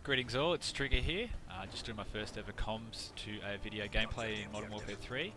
Greetings all, it's Trigger here, just doing my first ever comms to a video gameplay in Modern Warfare 3.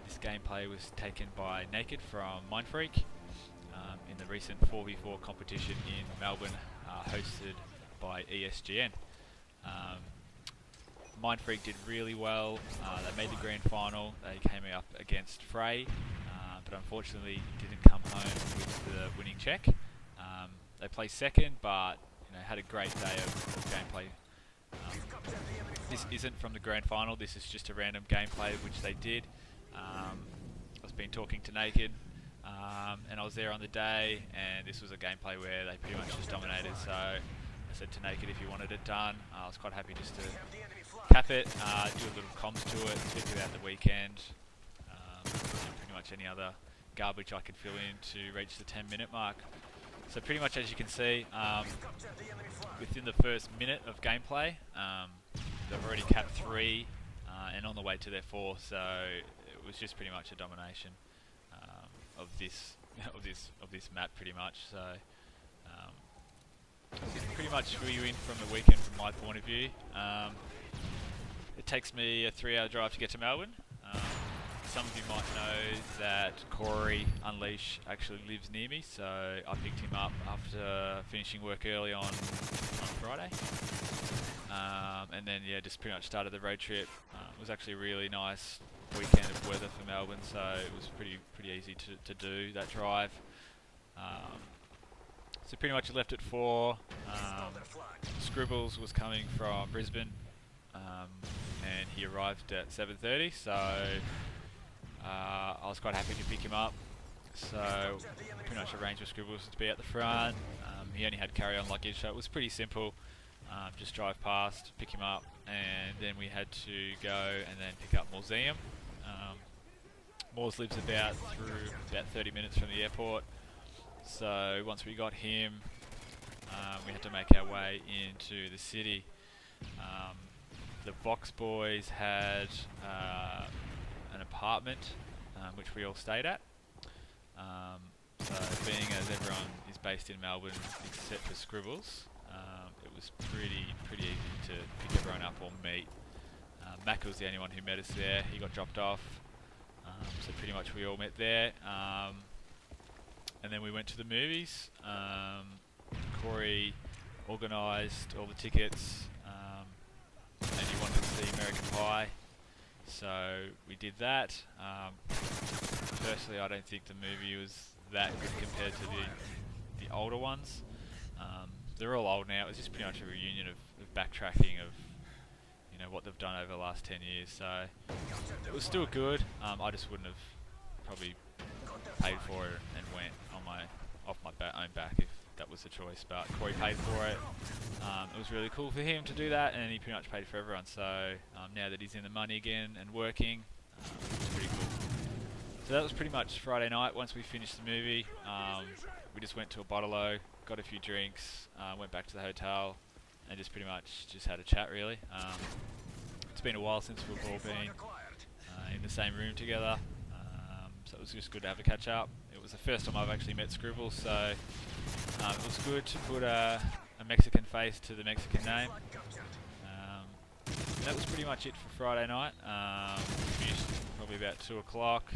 This gameplay was taken by Naked from Mindfreak in the recent 4v4 competition in Melbourne, hosted by ESGN. Mindfreak did really well, they made the grand final, they came up against Frey, but unfortunately didn't come home with the winning check. They placed second, but had a great day of gameplay. This isn't from the grand final, this is just a random gameplay which they did. I've been talking to Naked and I was there on the day, and this was a gameplay where they pretty much just dominated, so I said to Naked if you wanted it done. I was quite happy just to cap it, do a little comms to it, speak about the weekend, and pretty much any other garbage I could fill in to reach the 10-minute mark. So pretty much as you can see, within the first minute of gameplay, they've already capped 3 and on the way to their 4, so it was just pretty much a domination of this map pretty much. So pretty much who you in from the weekend from my point of view. It takes me a 3-hour drive to get to Melbourne. Some of you might know that Corey Unleash actually lives near me, so I picked him up after finishing work early on Friday. And then just pretty much started the road trip. It was actually a really nice weekend of weather for Melbourne, so it was pretty easy to do that drive. So pretty much left at 4. Scribbles was coming from Brisbane, and he arrived at 7:30, so I was quite happy to pick him up, so pretty much arranged with Scribbles to be at the front. He only had carry-on luggage, so it was pretty simple. Just drive past, pick him up, and then we had to go and then pick up Museum. Moores lives about 30 minutes from the airport, so once we got him, we had to make our way into the city. The Vox boys had an apartment which we all stayed at. So being as everyone is based in Melbourne except for Scribbles, it was pretty easy to pick everyone up or meet. Mac was the only one who met us there. He got dropped off, so pretty much we all met there. And then we went to the movies. Corey organised all the tickets, and he wanted to see American Pie, so we did that. Personally, I don't think the movie was that good compared to the older ones. They're all old now. It was just pretty much a reunion of backtracking of what they've done over the last 10 years. So it was still good. I just wouldn't have probably paid for it and went off my own back if that was the choice. But Corey paid for it. It was really cool for him to do that, and he pretty much paid for everyone. So now that he's in the money again and working, it's pretty cool. So that was pretty much Friday night. Once we finished the movie, we just went to a bottle-o, got a few drinks, went back to the hotel, and just pretty much just had a chat really. It's been a while since we've all been in the same room together, so it was just good to have a catch up. It was the first time I've actually met Scribbles, so it was good to put a Mexican face to the Mexican name. That was pretty much it for Friday night. We finished probably about 2 o'clock.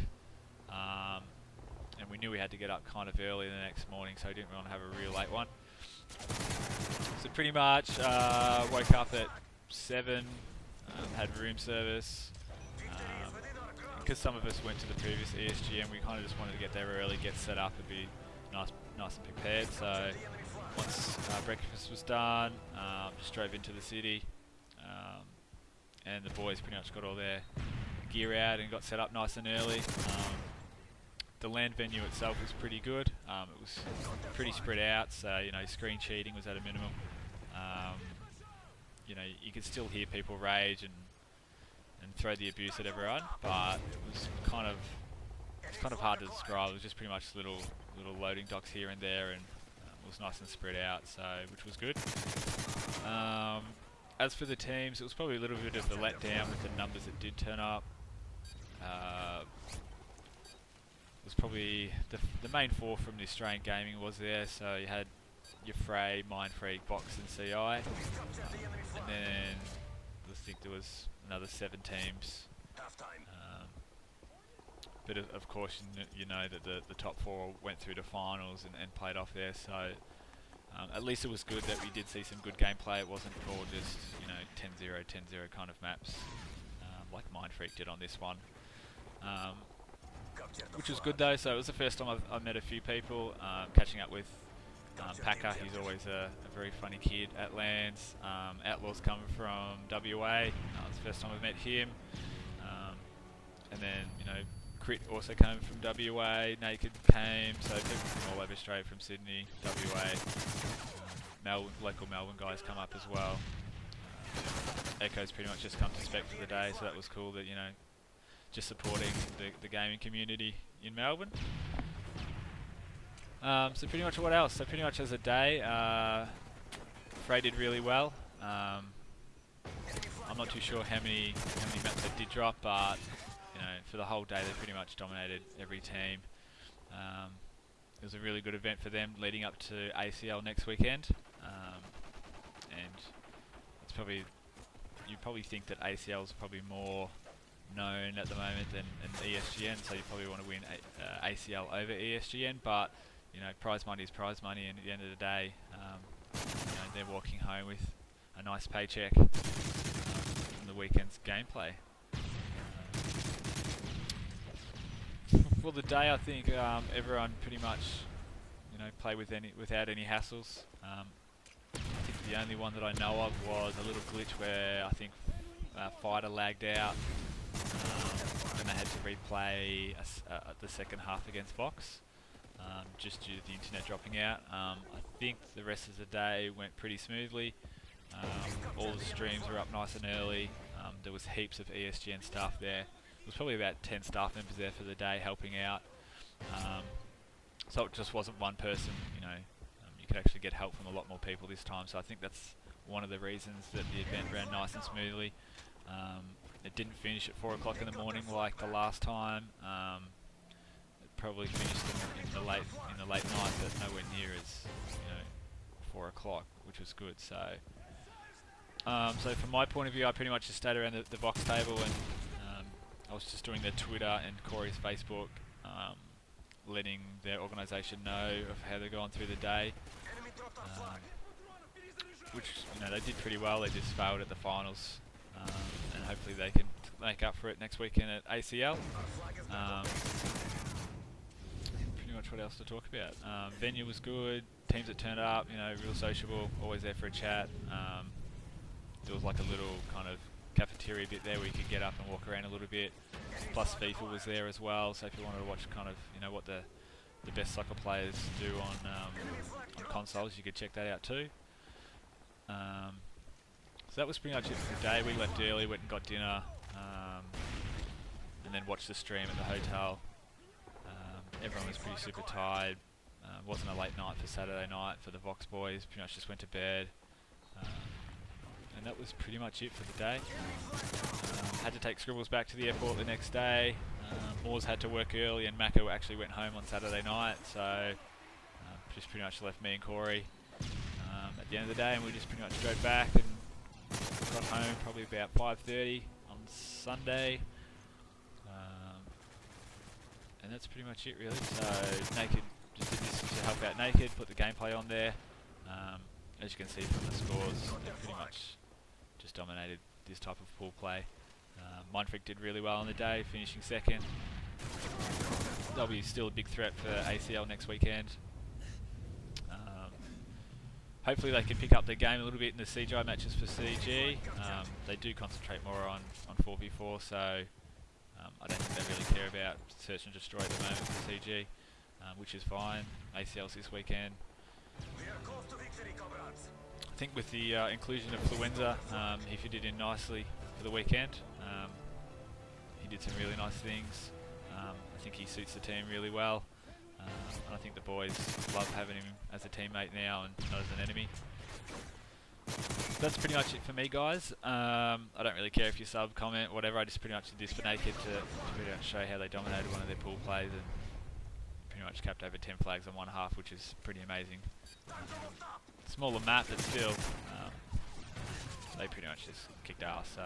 And we knew we had to get up kind of early the next morning, so we didn't want to have a real late one. So pretty much woke up at 7, had room service. Because some of us went to the previous ESGN, we kind of just wanted to get there early, get set up and be nice and prepared. So once breakfast was done, just drove into the city, and the boys pretty much got all their gear out and got set up nice and early. The land venue itself was pretty good. It was pretty spread out, so screen cheating was at a minimum. You could still hear people rage and throw the abuse at everyone, but it was kind of hard to describe. It was just pretty much little loading docks here and there, and it was nice and spread out, so which was good. As for the teams, it was probably a little bit of a letdown with the numbers that did turn up. It was probably the main 4 from the Australian gaming was there, so you had your Frey, Mind Freak, Box and CI. And then I think there was another 7 teams. But of course, you know that the top 4 went through to finals and played off there. So at least it was good that we did see some good gameplay. It wasn't all just 10-0, 10-0 kind of maps like Mind Freak did on this one. Which was good though. So it was the first time I've met a few people. Catching up with Packer, he's always a very funny kid at LANs. Outlaw's coming from WA. It's the first time I've met him. And then Crit also came from WA, Naked came, so people from all over Australia, from Sydney, WA, local Melbourne guys come up as well. Echo's pretty much just come to spec for the day, so that was cool that, just supporting the gaming community in Melbourne. So pretty much what else? So pretty much as a day, Frey did really well. I'm not too sure how many maps they did drop, but for the whole day they pretty much dominated every team. It was a really good event for them leading up to ACL next weekend. And it's probably, you probably think that ACL is probably more known at the moment than ESGN, so you probably want to win ACL over ESGN, but prize money is prize money, and at the end of the day, they're walking home with a nice paycheck from the weekend's gameplay. For the day, I think everyone pretty much, played without any hassles. I think the only one that I know of was a little glitch where I think Fighter lagged out, and they had to replay the second half against Vox, just due to the internet dropping out. I think the rest of the day went pretty smoothly. All the streams were up nice and early. There was heaps of ESGN staff there. There was probably about 10 staff members there for the day helping out. So it just wasn't one person, you could actually get help from a lot more people this time, so I think that's one of the reasons that the event ran nice and smoothly. It didn't finish at 4 o'clock in the morning like the last time. It probably finished in the late night, but nowhere near as 4 o'clock, which was good. So so from my point of view, I pretty much just stayed around the Vox table, and I was just doing their Twitter and Corey's Facebook, letting their organisation know of how they're going through the day, which they did pretty well. They just failed at the finals, and hopefully they can make up for it next weekend at ACL. Pretty much what else to talk about. Venue was good, teams that turned up, real sociable, always there for a chat. There was like a little kind of cafeteria bit there where you could get up and walk around a little bit. Plus FIFA was there as well, so if you wanted to watch kind of what the best soccer players do on consoles, you could check that out too. So that was pretty much it for the day. We left early, went and got dinner, and then watched the stream at the hotel. Everyone was pretty super tired. Wasn't a late night for Saturday night for the Vox boys. Pretty much just went to bed. And that was pretty much it for the day. Had to take Scribbles back to the airport the next day. Moores had to work early, and Mako actually went home on Saturday night, so just pretty much left me and Corey at the end of the day, and we just pretty much drove back and got home probably about 5:30 on Sunday. And that's pretty much it really. So Naked just did this to help out Naked, put the gameplay on there. As you can see from the scores, they pretty much just dominated this type of pool play. Mindfreak did really well on the day, finishing second. They'll be still a big threat for ACL next weekend. Hopefully they can pick up their game a little bit in the CGI matches for CG. They do concentrate more on 4v4, so I don't think they really care about search and destroy at the moment for CG, which is fine. ACL's this weekend. I think with the inclusion of Fluenza, he fitted in nicely for the weekend. He did some really nice things. I think he suits the team really well. And I think the boys love having him as a teammate now and not as an enemy. That's pretty much it for me, guys. I don't really care if you sub, comment, whatever. I just pretty much did this for Naked to pretty much show how they dominated one of their pool plays and pretty much capped over 10 flags on one half, which is pretty amazing. Smaller map, but still, they pretty much just kicked ass. So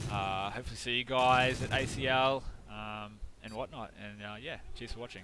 hopefully see you guys at ACL and whatnot. And yeah, cheers for watching.